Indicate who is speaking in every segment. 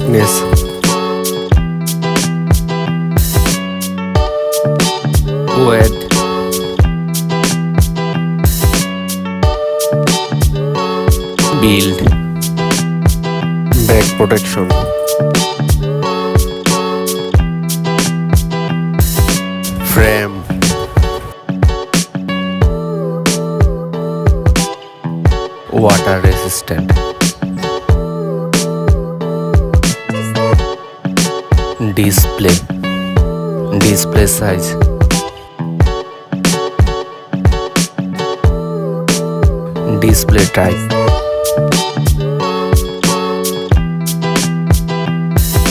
Speaker 1: brightness, width, build, back protection, frame, water resistant, display size, display type,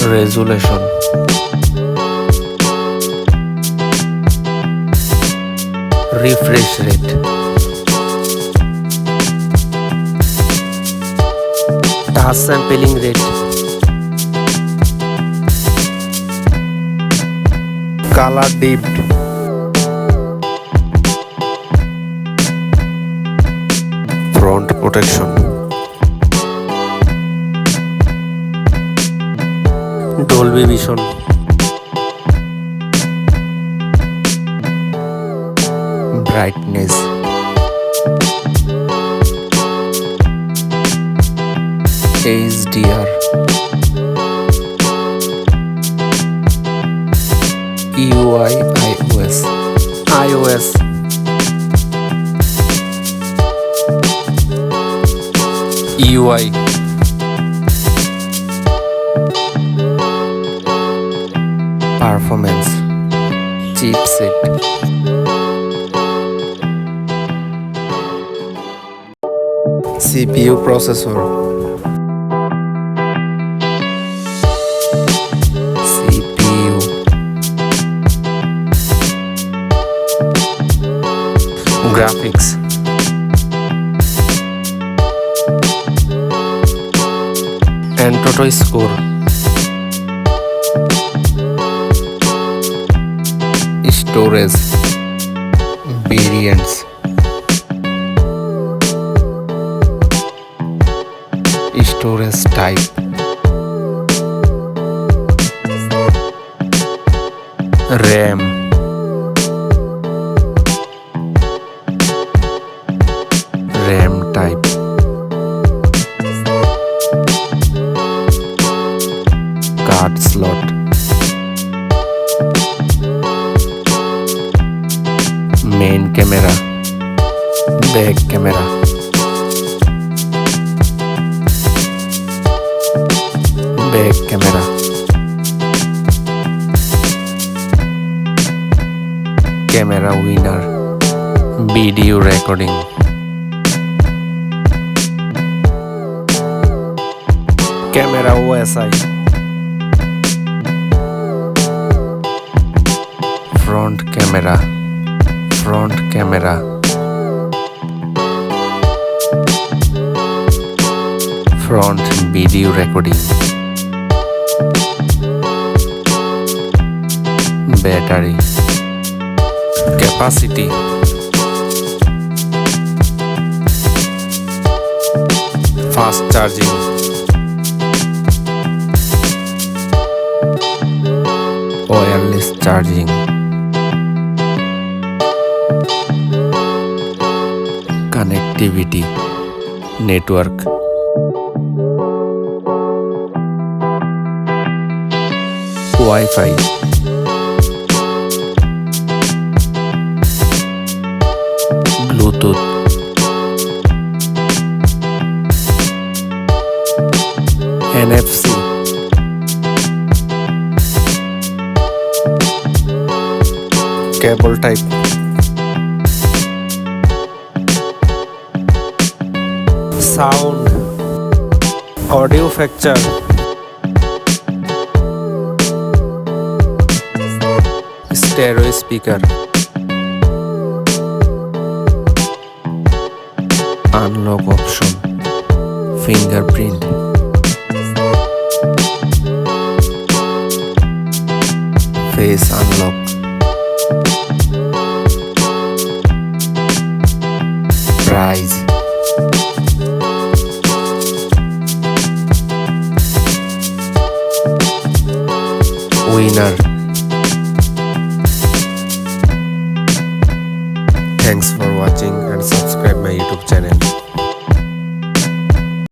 Speaker 1: resolution, refresh rate, touch sampling rate, color dipped, front protection, Dolby Vision, brightness, HDR, UI, iOS, UI, performance, chipset, CPU processor, CPU, graphics, antutu score, storage, variants, storage type, RAM, RAM type, card slot, main camera, back camera, back camera, camera winner, video recording, camera OSI, front camera, front video recording, battery, capacity, fast charging, wireless charging, connectivity, network, Wi-Fi, Bluetooth, NFC, cable type, sound, audio factor, stereo speaker, unlock option, fingerprint, face unlock, price, winner. Thanks for watching and subscribe my YouTube channel.